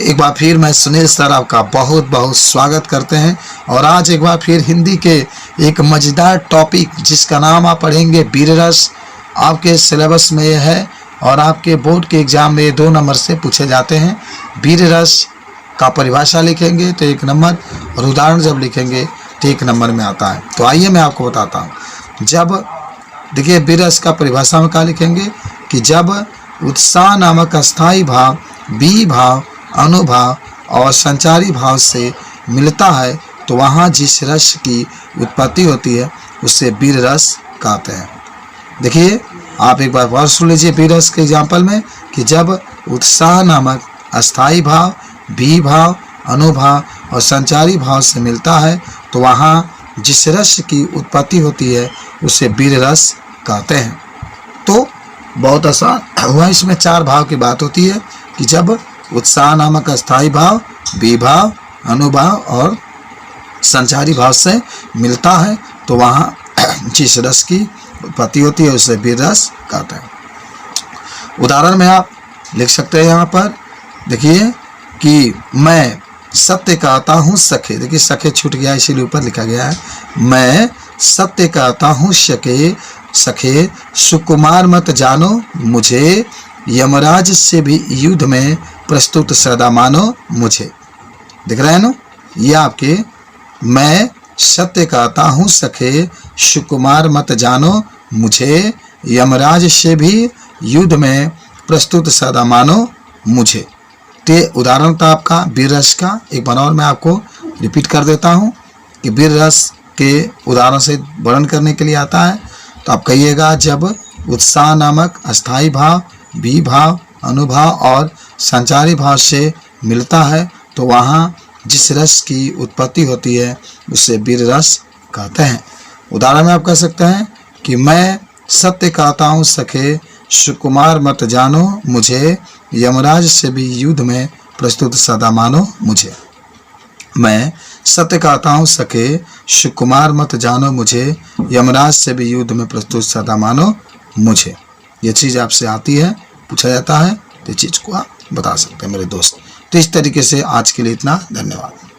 एक बार फिर मैं सुनील सर आपका बहुत बहुत स्वागत करते हैं। और आज एक बार फिर हिंदी के एक मज़ेदार टॉपिक जिसका नाम आप पढ़ेंगे वीर रस, आपके सिलेबस में यह है और आपके बोर्ड के एग्ज़ाम में 2 नंबर से पूछे जाते हैं। वीर रस का परिभाषा लिखेंगे तो 1 नंबर और उदाहरण जब लिखेंगे तो 1 नंबर में आता है। तो आइए मैं आपको बताता हूँ। जब देखिए वीर रस का परिभाषा में क्या लिखेंगे कि जब उत्साह नामक अस्थायी भाव बी भाव अनुभाव और संचारी भाव से मिलता है तो वहाँ जिस रस की उत्पत्ति होती है उससे वीर रस कहते हैं। देखिए आप एक बार और सुन लीजिए वीर रस के एग्जाम्पल में कि जब उत्साह नामक अस्थायी भाव बी भाव अनुभाव और संचारी भाव से मिलता है तो वहाँ जिस रस की उत्पत्ति होती है उसे वीर रस कहते हैं। तो बहुत आसान हुआ। इसमें 4 भाव की बात होती है कि जब उत्साह नामक अस्थायी भाव बी भाव अनुभाव और संचारी भाव से मिलता है तो वहाँ जिस रस की उत्पत्ति होती है उसे वीर रस कहते हैं। उदाहरण में आप लिख सकते हैं यहाँ पर देखिए कि मैं सत्य कहता हूँ सखे। देखिए सखे छूट गया इसीलिए ऊपर लिखा गया है। मैं सत्य कहता हूँ सखे सुकुमार मत जानो मुझे, यमराज से भी युद्ध में प्रस्तुत सदा मानो मुझे। दिख रहा है ना, ये आपके मैं सत्य कहता हूँ सखे सुकुमार मत जानो मुझे, यमराज से भी युद्ध में प्रस्तुत सदा मानो मुझे। ते उदाहरण था आपका वीर रस का। एक बार और मैं आपको रिपीट कर देता हूँ कि वीर रस के उदाहरण से वर्णन करने के लिए आता है। तो आप कहिएगा जब उत्साह नामक अस्थायी भाव बी भाव अनुभाव और संचारी भाव से मिलता है तो वहाँ जिस रस की उत्पत्ति होती है उसे वीर रस कहते हैं। उदाहरण में आप कह सकते हैं कि मैं सत्य कहता हूँ सखे सुकुमार मत जानो मुझे, यमराज से भी युद्ध में प्रस्तुत सदा मानो मुझे। मैं सत्य कहता हूँ सखे सुकुमार मत जानो मुझे, यमराज से भी युद्ध में प्रस्तुत सदा मानो मुझे। ये चीज़ आपसे आती है, पूछा जाता है तो इस चीज़ को आप बता सकते हैं मेरे दोस्त। तो इस तरीके से आज के लिए इतना, धन्यवाद।